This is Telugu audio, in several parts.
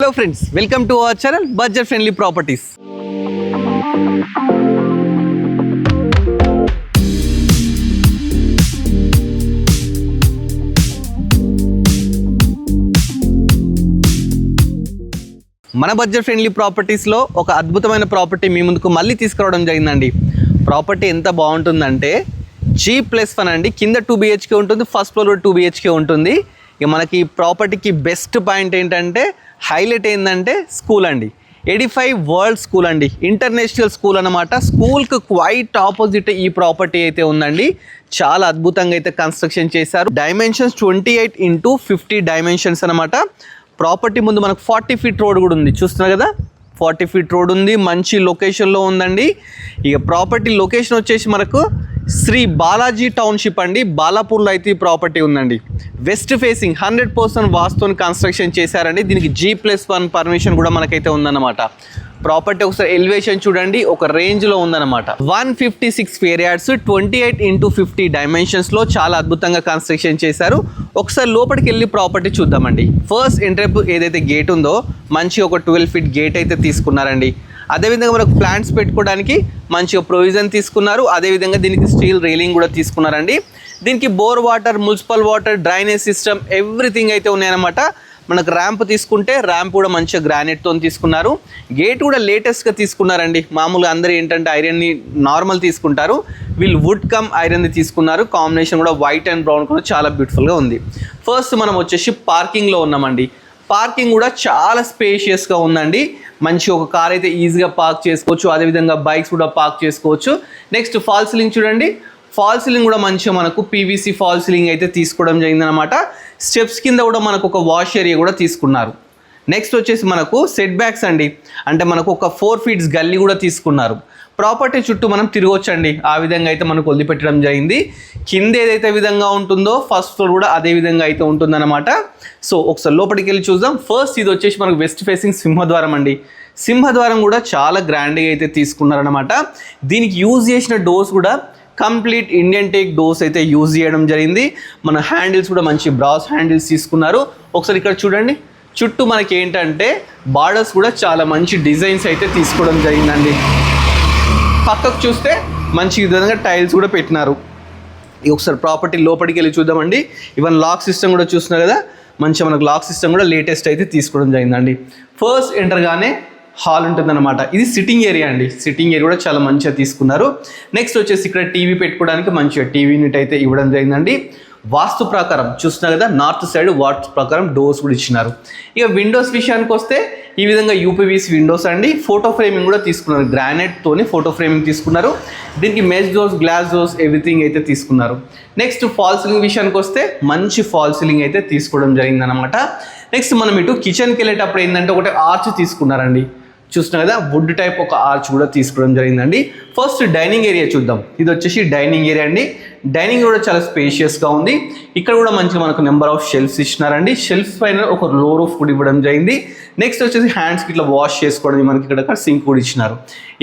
Hello friends, welcome to our channel Budget Friendly Properties. మన బడ్జెట్ ఫ్రెండ్లీ ప్రాపర్టీస్లో ఒక అద్భుతమైన ప్రాపర్టీ మీ ముందుకు మళ్ళీ తీసుకురావడం జరిగిందండి. ప్రాపర్టీ ఎంత బాగుంటుందంటే G+1 అండి. కింద 2 BHK ఉంటుంది, ఫస్ట్ ఫ్లోర్ 2 BHK ఉంటుంది. ఇక మనకి ప్రాపర్టీకి బెస్ట్ పాయింట్ ఏంటంటే హైలైట్ ఏంటంటే స్కూల్ అండి. 85 వరల్డ్ స్కూల్ అండి, ఇంటర్నేషనల్ స్కూల్ అనమాట. స్కూల్కి క్వైట్ ఆపోజిట్ ఈ ప్రాపర్టీ అయితే ఉందండి. చాలా అద్భుతంగా అయితే కన్స్ట్రక్షన్ చేశారు. డైమెన్షన్స్ 28x50 డైమెన్షన్స్ అనమాట. ప్రాపర్టీ ముందు మనకు 40 ఫీట్ రోడ్ కూడా ఉంది, చూస్తున్నారు కదా. 40 ఫీట్ రోడ్ ఉంది, మంచి లొకేషన్లో ఉందండి. ఇక ప్రాపర్టీ లొకేషన్ వచ్చేసి మనకు శ్రీ బాలాజీ టౌన్షిప్ అండి, బాలాపూర్లో అయితే ఈ ప్రాపర్టీ ఉందండి. వెస్ట్ ఫేసింగ్ 100% వాస్తుని కన్స్ట్రక్షన్ చేశారండి. దీనికి G+1 పర్మిషన్ కూడా మనకైతే ఉందన్నమాట. ప్రాపర్టీ ఒకసారి ఎలివేషన్ చూడండి, ఒక రేంజ్లో ఉందన్నమాట. 156 స్క్వేర్ యార్డ్స్ 28x50 డైమెన్షన్స్లో చాలా అద్భుతంగా కన్స్ట్రక్షన్ చేశారు. ఒకసారి లోపలికి వెళ్ళి ప్రాపర్టీ చూద్దామండి. ఫస్ట్ ఎంట్రీ ఏదైతే గేట్ ఉందో మంచి ఒక 12 ఫీట్ గేట్ అయితే తీసుకున్నారండి. అదేవిధంగా మనకు ప్లాంట్స్ పెట్టుకోవడానికి మంచిగా ప్రొవిజన్ తీసుకున్నారు. అదేవిధంగా దీనికి స్టీల్ రైలింగ్ కూడా తీసుకున్నారండి. దీనికి bore water, municipal water, drainage system everything అయితే ఉన్నాయన్నమాట. మనకు ర్యాంప్ తీసుకుంటే ర్యాంప్ కూడా మంచిగా గ్రానైట్తో తీసుకున్నారు. గేట్ కూడా లేటెస్ట్గా తీసుకున్నారండి. మామూలుగా అందరూ ఏంటంటే ఐరన్ని నార్మల్ తీసుకుంటారు, వీళ్ళు వుడ్ కమ్ ఐరన్ని తీసుకున్నారు. కాంబినేషన్ కూడా వైట్ అండ్ బ్రౌన్ కూడా చాలా బ్యూటిఫుల్గా ఉంది. ఫస్ట్ మనం వచ్చేసి పార్కింగ్లో ఉన్నామండి. పార్కింగ్ కూడా చాలా స్పేషియస్గా ఉందండి. మంచి ఒక కార్ అయితే ఈజీగా పార్క్ చేసుకోవచ్చు, అదేవిధంగా బైక్స్ కూడా పార్క్ చేసుకోవచ్చు. నెక్స్ట్ ఫాల్ సీలింగ్ చూడండి, ఫాల్ సీలింగ్ కూడా మంచిగా మనకు PVC ఫాల్ సీలింగ్ అయితే తీసుకోవడం జరిగిందనమాట. స్టెప్స్ కింద కూడా మనకు ఒక వాష్ ఏరియా కూడా తీసుకున్నారు. నెక్స్ట్ వచ్చేసి మనకు సెట్ బ్యాక్స్ అండి, అంటే మనకు ఒక 4 ఫీట్స్ గల్లీ కూడా తీసుకున్నారు. ప్రాపర్టీ చుట్టూ మనం తిరగొచ్చండి, ఆ విధంగా అయితే మనకు వదిలిపెట్టడం జరిగింది. కింద ఏదైతే విధంగా ఉంటుందో ఫస్ట్ ఫ్లోర్ కూడా అదే విధంగా అయితే ఉంటుందన్నమాట. సో ఒకసారి లోపలికి వెళ్ళి చూద్దాం. ఫస్ట్ ఇది వచ్చేసి మనకు వెస్ట్ ఫేసింగ్ సింహద్వారం అండి. సింహద్వారం కూడా చాలా గ్రాండ్గా అయితే తీసుకున్నారనమాట. దీనికి యూజ్ చేసిన డోర్స్ కూడా కంప్లీట్ ఇండియన్ టేక్ డోర్స్ అయితే యూజ్ చేయడం జరిగింది. మన హ్యాండిల్స్ కూడా మంచి బ్రాస్ హ్యాండిల్స్ తీసుకున్నారు. ఒకసారి ఇక్కడ చూడండి, చుట్టూ మనకి ఏంటంటే బార్డర్స్ కూడా చాలా మంచి డిజైన్స్ అయితే తీసుకోవడం జరిగిందండి. పక్కకు చూస్తే మంచి విధంగా టైల్స్ కూడా పెట్టినారు. ఒకసారి ప్రాపర్టీ లోపలికి వెళ్ళి చూద్దామండి. ఈవెన్ లాక్ సిస్టమ్ కూడా చూస్తున్నారు కదా, మంచిగా మనకు లాక్ సిస్టమ్ కూడా లేటెస్ట్ అయితే తీసుకోవడం జరిగిందండి. ఫస్ట్ ఎంటర్గానే హాల్ ఉంటుందన్నమాట. ఇది సిట్టింగ్ ఏరియా అండి, సిట్టింగ్ ఏరియా కూడా చాలా మంచిగా తీసుకున్నారు. నెక్స్ట్ వచ్చేసి ఇక్కడ టీవీ పెట్టుకోవడానికి మంచిగా టీవీ యూనిట్ అయితే ఇవ్వడం జరిగిందండి. వాస్తు ప్రకారం చూస్తున్నారు కదా, నార్త్ సైడ్ వాస్తు ప్రకారం డోర్స్ కూడా ఇచ్చినారు. ఇక విండోస్ విషయానికి వస్తే ఈ విధంగా UPVC విండోస్ అండి. ఫోటో ఫ్రేమింగ్ కూడా తీసుకున్నారు, గ్రానైట్తోని ఫోటో ఫ్రేమింగ్ తీసుకున్నారు. దీనికి mesh doors, glass doors everything అయితే తీసుకున్నారు. నెక్స్ట్ ఫాల్ సీలింగ్ విషయానికి వస్తే మంచి ఫాల్ సీలింగ్ అయితే తీసుకోవడం జరిగిందనమాట. నెక్స్ట్ మనం ఇటు కిచెన్కి వెళ్ళేటప్పుడు ఏంటంటే ఒకటి ఆర్చ్ తీసుకున్నారండి. చూస్తున్నారు కదా, వుడ్ టైప్ ఒక ఆర్చ్ కూడా తీసుకోవడం జరిగిందండి. ఫస్ట్ డైనింగ్ ఏరియా చూద్దాం. ఇది వచ్చేసి డైనింగ్ ఏరియా అండి. డైనింగ్ కూడా చాలా స్పేషియస్గా ఉంది. ఇక్కడ కూడా మంచిగా మనకు నెంబర్ ఆఫ్ షెల్ఫ్స్ ఇచ్చినారండి. షెల్ఫ్స్ పైన ఒక లో రూఫ్ కూడా ఇవ్వడం జరిగింది. నెక్స్ట్ వచ్చేసి హ్యాండ్స్కి ఇట్లా వాష్ చేసుకోవడం మనకి ఇక్కడ సింక్ కూడా ఇచ్చినారు.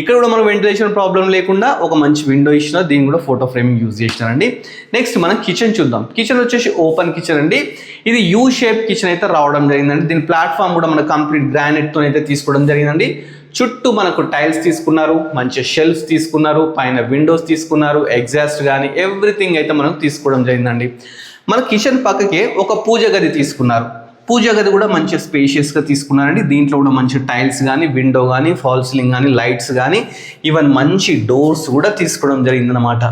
ఇక్కడ కూడా మనకు వెంటిలేషన్ ప్రాబ్లం లేకుండా ఒక మంచి విండో ఇచ్చినారు. దీన్ని కూడా ఫోటో ఫ్రేమింగ్ యూజ్ చేసినారండి. నెక్స్ట్ మనం కిచెన్ చూద్దాం. కిచెన్ వచ్చేసి ఓపెన్ కిచెన్ అండి. ఇది యూ షేప్ కిచెన్ అయితే రావడం జరిగిందండి. దీని ప్లాట్ఫామ్ కూడా మనకు కంప్లీట్ గ్రానైట్తో అయితే తీసుకోవడం జరిగిందండి. చుట్టూ మనకు టైల్స్ తీసుకున్నారు, మంచి షెల్ఫ్స్ తీసుకున్నారు, పైన విండోస్ తీసుకున్నారు, ఎగ్జాస్ట్ కానీ ఎవ్రీథింగ్ అయితే మనకు తీసుకోవడం జరిగిందండి. మన కిచెన్ పక్కకే ఒక పూజ గది తీసుకున్నారు. పూజ గది కూడా మంచి స్పేషియస్గా తీసుకున్నారండి. దీంట్లో కూడా మంచి టైల్స్ కానీ, విండో కానీ, ఫాల్ సీలింగ్ కానీ, లైట్స్ కానీ, ఈవెన్ మంచి డోర్స్ కూడా తీసుకోవడం జరిగిందనమాట.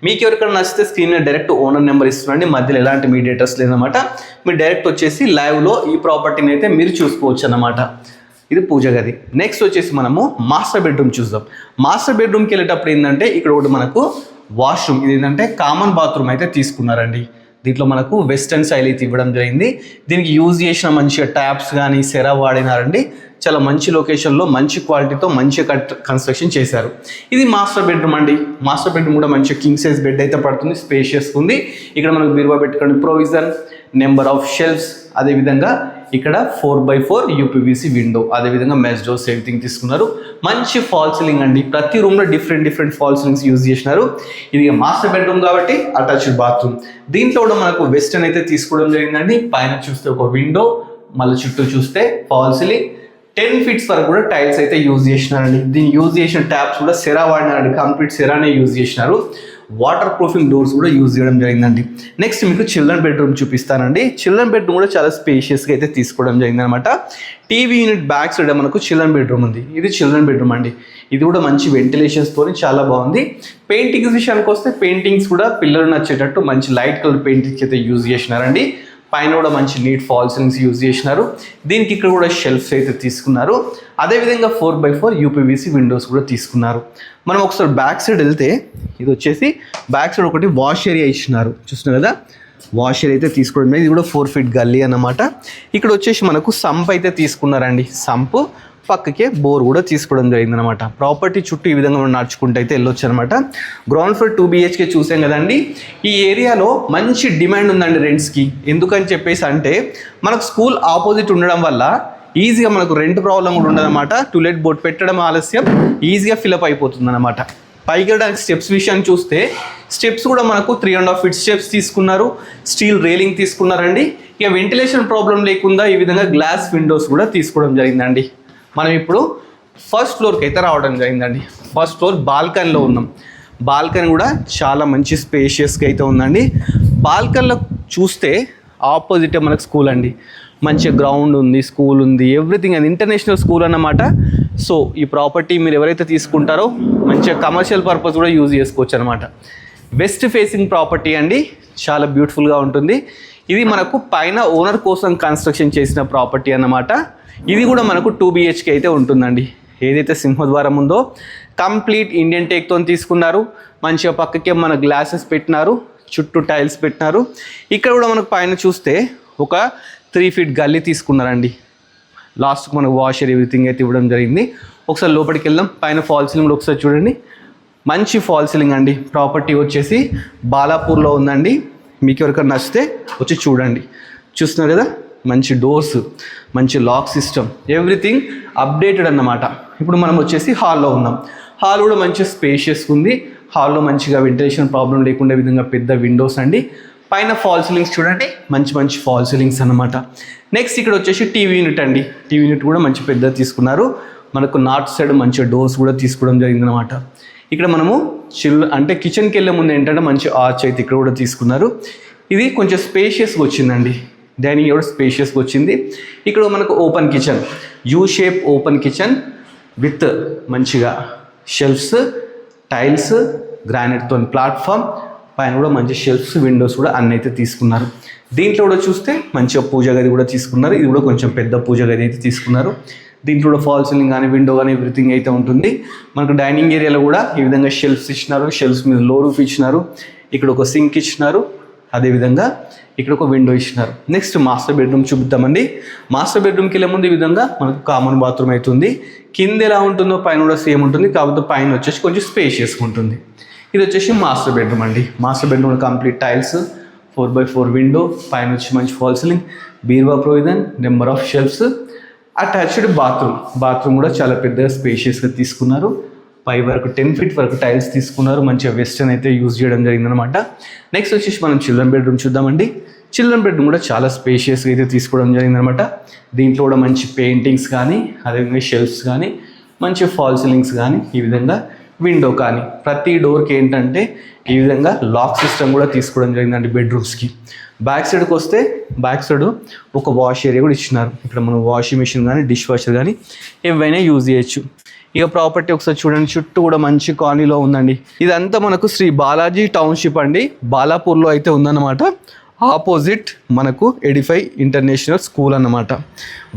మీకు ఎవరికైనా నచ్చితే స్క్రీన్ మీద డైరెక్ట్ ఓనర్ నెంబర్ ఇస్తున్నాండి, మధ్యలో ఎలాంటి మీడియేటర్స్ లేదనమాట. మీరు డైరెక్ట్ వచ్చేసి లైవ్లో ఈ ప్రాపర్టీని అయితే మీరు చూసుకోవచ్చు అన్నమాట. ఇది పూజ గది. నెక్స్ట్ వచ్చేసి మనము మాస్టర్ బెడ్రూమ్ చూద్దాం. మాస్టర్ బెడ్రూమ్కి వెళ్ళేటప్పుడు ఏంటంటే ఇక్కడ ఒకటి మనకు వాష్రూమ్, ఇది ఏంటంటే కామన్ బాత్రూమ్ అయితే తీసుకున్నారండి. దీంట్లో మనకు వెస్టర్న్ స్టైల్ అయితే ఇవ్వడం జరిగింది. దీనికి యూజ్ చేసిన మంచిగా ట్యాప్స్ కానీ సెరా వాడినారండి. చాలా మంచి లొకేషన్లో మంచి క్వాలిటీతో మంచిగా కన్స్ట్రక్షన్ చేశారు. ఇది మాస్టర్ బెడ్రూమ్ అండి. మాస్టర్ బెడ్రూమ్ కూడా మంచిగా కింగ్ సైజ్ బెడ్ అయితే పడుతుంది, స్పేషియస్గా ఉంది. ఇక్కడ మనకు బీరువా పెట్టుకోండి ప్రొవిజన్, నెంబర్ ఆఫ్ షెల్ఫ్స్, అదేవిధంగా ఇక్కడ 4x4 UPVC విండో, అదేవిధంగా మెష్ డోర్స్ ఎవ్రీథింగ్ తీసుకున్నారు. మంచి ఫాల్ సీలింగ్ అండి. ప్రతి రూమ్లో డిఫరెంట్ ఫాల్ సీలింగ్స్ యూజ్ చేసినారు. ఇది మాస్టర్ బెడ్రూమ్ కాబట్టి అటాచ్డ్ బాత్రూమ్. దీంట్లో కూడా మనకు వెస్టర్న్ అయితే తీసుకోవడం జరిగిందండి. పైన చూస్తే ఒక విండో, మళ్ళీ చుట్టూ చూస్తే ఫాల్ సీలింగ్ 10 ఫీట్స్ వరకు కూడా టైల్స్ అయితే యూజ్ చేసినారండి. దీన్ని యూజ్ చేసిన ట్యాప్స్ కూడా సెరా వాడినారండి, కంప్లీట్ సెరానే యూజ్ చేసినారు. వాటర్ ప్రూఫింగ్ డోర్స్ కూడా యూజ్ చేయడం జరిగిందండి. నెక్స్ట్ మీకు చిల్డ్రన్ బెడ్రూమ్ చూపిస్తానండి. చిల్డ్రన్ బెడ్రూమ్ కూడా చాలా స్పేషియస్గా అయితే తీసుకోవడం జరిగింది అనమాట. టీవీ యూనిట్ బ్యాక్ సైడ్ మనకు చిల్డ్రన్ బెడ్రూమ్ ఉంది. ఇది చిల్డ్రన్ బెడ్రూమ్ అండి. ఇది కూడా మంచి వెంటిలేషన్స్తో చాలా బాగుంది. పెయింటింగ్స్ విషయానికి వస్తే పెయింటింగ్స్ కూడా పిల్లలు నచ్చేటట్టు మంచి లైట్ కలర్ పెయింటింగ్స్ అయితే యూజ్ చేసినారండి. పైన కూడా మంచి నీట్ ఫాల్ సీలింగ్స్ యూజ్ చేసినారు. దీనికి ఇక్కడ కూడా షెల్ఫ్స్ అయితే తీసుకున్నారు. అదేవిధంగా 4x4 యూపీవీసీ విండోస్ కూడా తీసుకున్నారు. మనం ఒకసారి బ్యాక్ సైడ్ వెళ్తే ఇది వచ్చేసి బ్యాక్ సైడ్ ఒకటి వాష్ ఏరియా ఇచ్చినారు, చూస్తున్నారు కదా. వాష్ ఏరియా అయితే తీసుకోవడం, ఇది కూడా 4 ఫీట్ గల్లీ అన్నమాట. ఇక్కడ వచ్చేసి మనకు సంప్ అయితే తీసుకున్నారండి. సంపు పక్కకే బోర్ కూడా తీసుకోవడం జరిగింది అనమాట. ప్రాపర్టీ చుట్టూ ఈ విధంగా మనం నడుచుకుంటూ అయితే వెళ్ళొచ్చు అనమాట. గ్రౌండ్ ఫ్లోర్ 2 BHK చూసాం కదండి. ఈ ఏరియాలో మంచి డిమాండ్ ఉందండి రెంట్స్కి. ఎందుకని చెప్పేసి అంటే మనకు స్కూల్ ఆపోజిట్ ఉండడం వల్ల ఈజీగా మనకు రెంట్ ప్రాబ్లం కూడా ఉండదన్నమాట. టూలెట్ బోర్డ్ పెట్టడం ఆలస్యం, ఈజీగా ఫిల్అప్ అయిపోతుంది అనమాట. పైకి వెళ్ళడానికి స్టెప్స్ విషయాన్ని చూస్తే స్టెప్స్ కూడా మనకు 3.5 ఫీట్ స్టెప్స్ తీసుకున్నారు. స్టీల్ రైలింగ్ తీసుకున్నారండి. ఇక వెంటిలేషన్ ప్రాబ్లం లేకుండా ఈ విధంగా గ్లాస్ విండోస్ కూడా తీసుకోవడం జరిగిందండి. మనం ఇప్పుడు ఫస్ట్ ఫ్లోర్కి అయితే రావడం జరిగిందండి. ఫస్ట్ ఫ్లోర్ బాల్కనీలో ఉన్నాం. బాల్కనీ కూడా చాలా మంచి స్పేషియస్గా అయితే ఉందండి. బాల్కనీలో చూస్తే ఆపోజిటే మనకు స్కూల్ అండి. మంచి గ్రౌండ్ ఉంది, స్కూల్ ఉంది, ఎవ్రీథింగ్. అది ఇంటర్నేషనల్ స్కూల్ అన్నమాట. సో ఈ ప్రాపర్టీ మీరు ఎవరైతే తీసుకుంటారో మంచిగా కమర్షియల్ పర్పస్ కూడా యూజ్ చేసుకోవచ్చు అనమాట. వెస్ట్ ఫేసింగ్ ప్రాపర్టీ అండి, చాలా బ్యూటిఫుల్గా ఉంటుంది. ఇది మనకు పైన ఓనర్ కోసం కన్స్ట్రక్షన్ చేసిన ప్రాపర్టీ అన్నమాట. ఇది కూడా మనకు 2 BHK అయితే ఉంటుందండి. ఏదైతే సింహద్వారం ఉందో కంప్లీట్ ఇండియన్ టేక్తో తీసుకున్నారు. మంచిగా పక్కకే మన గ్లాసెస్ పెట్టినారు, చుట్టూ టైల్స్ పెట్టినారు. ఇక్కడ కూడా మనకు పైన చూస్తే ఒక 3 ఫీట్ గల్లీ తీసుకున్నారండి. లాస్ట్కి మనకు వాషర్ ఎవ్రీథింగ్ అయితే ఇవ్వడం జరిగింది. ఒకసారి లోపలికి వెళ్దాం. పైన ఫాల్ సీలింగ్ కూడా ఒకసారి చూడండి. మంచి ఫాల్ సీలింగ్ అండి. ప్రాపర్టీ వచ్చేసి బాలాపూర్లో ఉందండి. మీకు ఎవరికైనా నచ్చితే వచ్చి చూడండి. చూస్తున్నారు కదా, మంచి డోర్స్, మంచి లాక్ సిస్టమ్, ఎవ్రీథింగ్ అప్డేటెడ్ అన్నమాట. ఇప్పుడు మనం వచ్చేసి హాల్లో ఉన్నాం. హాల్ కూడా మంచి స్పేషియస్ ఉంది. హాల్లో మంచిగా వెంటిలేషన్ ప్రాబ్లం లేకుండా విధంగా పెద్ద విండోస్ అండి. పైన ఫాల్ సీలింగ్స్ చూడండి, మంచి మంచి ఫాల్ సీలింగ్స్ అన్నమాట. నెక్స్ట్ ఇక్కడ వచ్చేసి టీవీ యూనిట్ అండి. టీవీ యూనిట్ కూడా మంచి పెద్ద తీసుకున్నారు. మనకు నార్త్ సైడ్ మంచి డోర్స్ కూడా తీసుకోవడం జరిగింది అనమాట. ఇక్కడ మనము అంటే కిచెన్కి వెళ్ళే ముందు ఏంటంటే మంచి ఆర్చ్ అయితే ఇక్కడ కూడా తీసుకున్నారు. ఇది కొంచెం స్పేషియస్గా వచ్చిందండి. డైనింగ్ కూడా స్పేషియస్గా వచ్చింది. ఇక్కడ మనకు open kitchen, U shape open kitchen with మంచిగా షెల్ఫ్స్, టైల్స్, గ్రానైట్తో ప్లాట్ఫామ్, పైన కూడా మంచి షెల్ఫ్స్, విండోస్ కూడా అన్నీ అయితే తీసుకున్నారు. దీంట్లో కూడా చూస్తే మంచిగా పూజ గది కూడా తీసుకున్నారు. ఇది కూడా కొంచెం పెద్ద పూజ గది అయితే తీసుకున్నారు. దీంట్లో కూడా ఫాల్ సీలింగ్ కానీ విండో కానీ ఎవ్రీథింగ్ అయితే ఉంటుంది. మనకు డైనింగ్ ఏరియాలో కూడా ఈ విధంగా షెల్ఫ్స్ ఇచ్చినారు. షెల్ఫ్స్ మీద లో రూఫ్ ఇచ్చినారు. ఇక్కడ ఒక సింక్ ఇచ్చినారు. అదేవిధంగా ఇక్కడ ఒక విండో ఇచ్చినారు. నెక్స్ట్ మాస్టర్ బెడ్రూమ్ చూపిద్దామండి. మాస్టర్ బెడ్రూమ్కి వెళ్ళే ముందు ఈ విధంగా మనకు కామన్ బాత్రూమ్ అవుతుంది. కింద ఎలా ఉంటుందో పైన కూడా సేమ్ ఉంటుంది. కాకపోతే పైన వచ్చేసి కొంచెం స్పేషియస్గా ఉంటుంది. ఇది వచ్చేసి మాస్టర్ బెడ్రూమ్ అండి. Master bedroom complete tiles, 4x4 window, పైన వచ్చి మంచి ఫాల్ సీలింగ్, బీరువా provision, number of shelves, attached bathroom. Bathroom కూడా చాలా పెద్దగా స్పేషియస్గా తీసుకున్నారు. పై వరకు 10 ఫీట్ వరకు టైల్స్ తీసుకున్నారు. మంచిగా వెస్టర్న్ అయితే యూజ్ చేయడం జరిగిందనమాట. నెక్స్ట్ వచ్చేసి మనం చిల్డ్రన్ బెడ్రూమ్ చూద్దామండి. చిల్డ్రన్ బెడ్రూమ్ కూడా చాలా స్పేషియస్గా అయితే తీసుకోవడం జరిగిందనమాట. దీంట్లో కూడా మంచి పెయింటింగ్స్ కానీ, అదేవిధంగా షెల్ఫ్స్ కానీ, మంచి ఫాల్ సీలింగ్స్ కానీ, ఈ విధంగా విండో కానీ, ప్రతి డోర్కి ఏంటంటే ఈ విధంగా లాక్ సిస్టమ్ కూడా తీసుకోవడం జరిగిందండి బెడ్రూమ్స్కి. బ్యాక్ సైడ్కి వస్తే బ్యాక్ సైడ్ ఒక వాష్ ఏరియా కూడా ఇచ్చినారు. ఇక్కడ మనం వాషింగ్ మిషన్ కానీ, డిష్ వాషర్ కానీ ఏవైనా యూజ్ చేయొచ్చు. ఇక ప్రాపర్టీ ఒకసారి చూడండి, చుట్టూ కూడా మంచి కాలనీలో ఉందండి. ఇదంతా మనకు శ్రీ బాలాజీ టౌన్షిప్ అండి, బాలాపూర్లో అయితే ఉందన్నమాట. ఆపోజిట్ మనకు ఎడిఫై ఇంటర్నేషనల్ స్కూల్ అన్నమాట.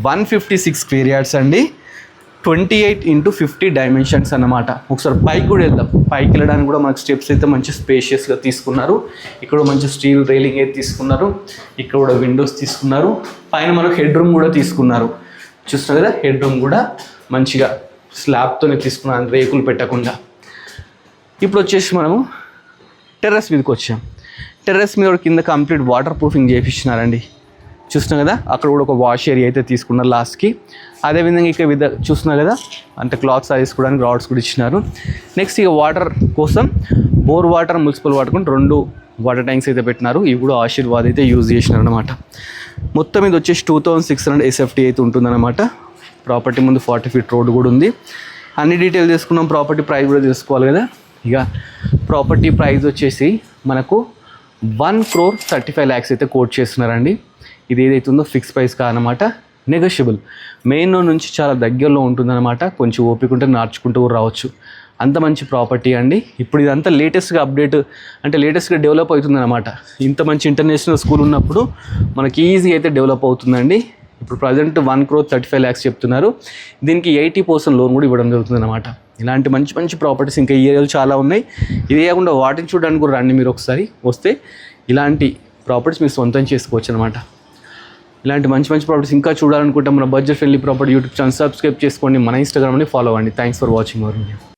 156 స్క్వేర్ యార్డ్స్ అండి, 28x50 డైమెన్షన్స్ అన్నమాట. ఒకసారి పైకి కూడా వెళ్దాం. పైకి వెళ్ళడానికి కూడా మనకు స్టెప్స్ అయితే మంచి స్పేషియస్గా తీసుకున్నారు. ఇక్కడ మంచి స్టీల్ రైలింగ్ అయితే తీసుకున్నారు. ఇక్కడ కూడా విండోస్ తీసుకున్నారు. పైన మనకు హెడ్ రూమ్ కూడా తీసుకున్నారు. చూస్తున్నారు కదా, హెడ్ రూమ్ కూడా మంచిగా స్లాబ్తోనే తీసుకున్నాను, రేకులు పెట్టకుండా. ఇప్పుడు వచ్చేసి మనము టెర్రస్ మీదకి వచ్చాం. టెర్రస్ మీద కింద కంప్లీట్ వాటర్ ప్రూఫింగ్ చేయించినారండి. చూస్తున్నాం కదా, అక్కడ కూడా ఒక వాష్ ఏరియా అయితే తీసుకున్నారు లాస్ట్కి. అదేవిధంగా ఇక్కడ చూస్తున్నారు కదా, అంటే క్లాత్స్ వేసుకోవడానికి రాడ్స్ కూడా ఇచ్చినారు. నెక్స్ట్ ఇక వాటర్ కోసం బోర్ వాటర్, మున్సిపల్ వాటర్ కూడా 2 వాటర్ ట్యాంక్స్ అయితే పెట్టినారు. ఇవి కూడా ఆశీర్వాద్ అయితే యూజ్ చేసినారు అనమాట. మొత్తం ఇది వచ్చేసి 2600 SFT అయితే ఉంటుందన్నమాట. ప్రాపర్టీ ముందు 40 feet రోడ్ కూడా ఉంది. అన్ని డీటెయిల్ తీసుకున్నాం, ప్రాపర్టీ ప్రైస్ కూడా తెలుసుకోవాలి కదా. ఇక ప్రాపర్టీ ప్రైస్ వచ్చేసి మనకు 1,35 lakhs అయితే కోట్ చేస్తున్నారండి. ఇది ఏదైతే ఉందో ఫిక్స్ ప్రైస్ కాదనమాట, నెగోషియబుల్. మెయిన్ రోడ్ నుంచి చాలా దగ్గరలో ఉంటుందన్నమాట. కొంచెం ఓపిక ఉంటే నడుచుకుంటూ కూడా రావచ్చు, అంత మంచి ప్రాపర్టీ అండి. ఇప్పుడు ఇదంతా లేటెస్ట్గా అప్డేట్, అంటే లేటెస్ట్గా డెవలప్ అవుతుందన్నమాట. ఇంత మంచి ఇంటర్నేషనల్ స్కూల్ ఉన్నప్పుడు మనకి ఈజీగా అయితే డెవలప్ అవుతుందండి. ఇప్పుడు ప్రజెంట్ 1,35 lakhs చెప్తున్నారు. దీనికి 80% లోన్ కూడా ఇవ్వడం జరుగుతుంది అనమాట. ఇలాంటి మంచి మంచి ప్రాపర్టీస్ ఇంకా ఈ ఏరియాలో చాలా ఉన్నాయి. ఇదే కాకుండా వాటిని చూడడానికి కూడా రండి మీరు ఒకసారి. వస్తే ఇలాంటి ప్రాపర్టీస్ మీరు సొంతం చేసుకోవచ్చు అనమాట. ఇలాంటి మంచి మంచి ప్రాపర్టీస్ ఇంకా చూడాలనుకుంటే మన budget friendly property YouTube channel subscribe చేసుకోండి, మన ఇన్స్టాగ్రామ్ని ఫాలో అవ్వండి. Thanks for watching our video.